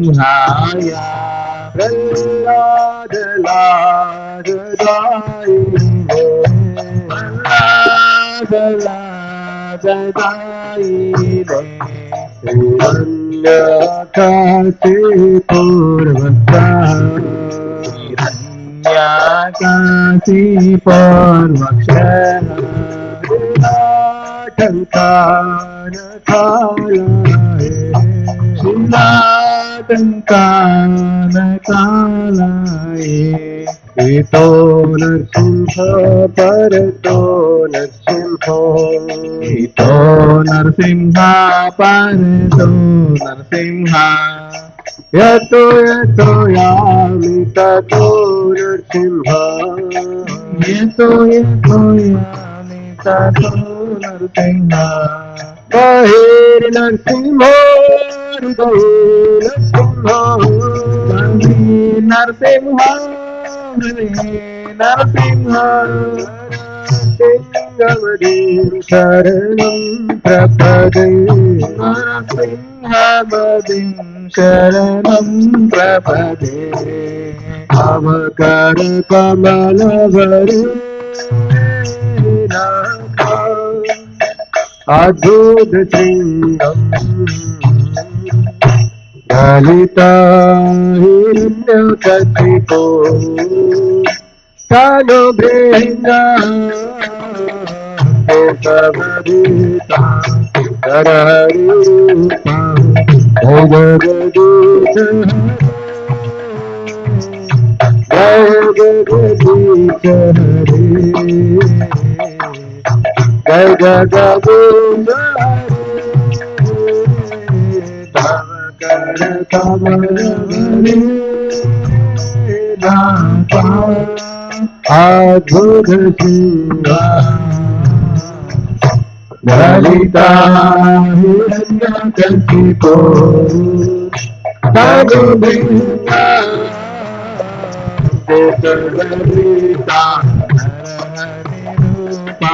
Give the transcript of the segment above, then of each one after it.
सिंहाया प्रहलाद लाड गाइले प्रहलाद लाड गाइले हिरण्यकाशि पूर्वता हिरण्यकाशि पूर्वक्षः टंकान कालाए टंकान कालाए तो नरसिंह पर तो नरसिंह तो नरसिंह पर तो नरसिंह यतो यतो यामि ततो नरसिंह यतो यतो यामि ततो नरसिंह बहिर नरसिंह हृदय नरसिंह नरसिंह सिंहवदीं शरणं प्रपदे नरसिंहवदीं शरणं प्रपदे अवकर कमलवरे अद्भुत श्रृंगम् ललिता हिरण्यकशिपो तनुभृङ्गा केशवदीता करहरिरूपा जगदीश जय जगदीश हरे जय जगदीश कर कमल अद्भुत ललिता हिरण्यकशिपो तनुभृङ्गा केशवदीता करहरिरूपा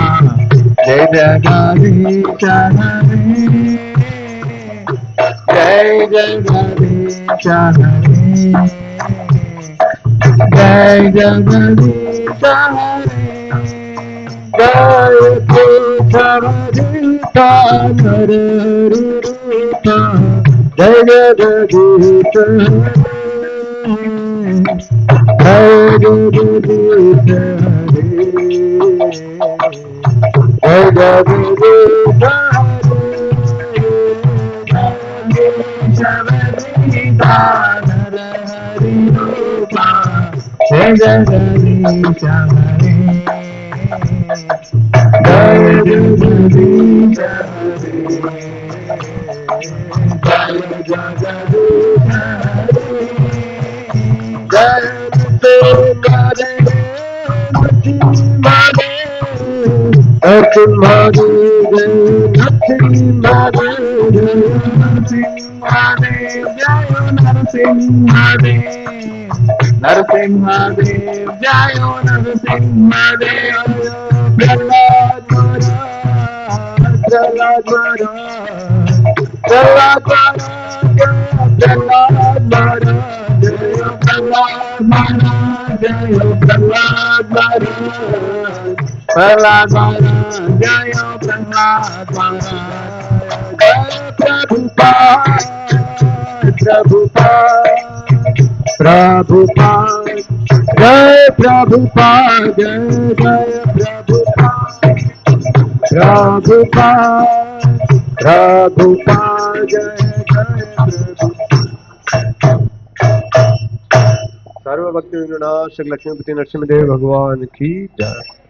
जय जगदीश हरे जय जगदीश हरे जय जगदीश हरे जय केशवदीता करहरिरूपा जय जगदीश हरे जय जगदीश हरे जय जगदीश जय जगदीश हरे जय जगदीश हरे जय नरसिंहदेव जय नरसिंहदेव प्रहलाद प्रहलाद प्रहलाद प्रहलाद जय प्रहलाद जय प्रहलाद प्रहलाद जय प्रहलाद प्रभुपाद जय प्रभुपाद जय प्रभुपाद प्रभुपाद जय सर्व भक्ति विनाश लक्ष्मीपति नरसिंहदेव भगवान की जय।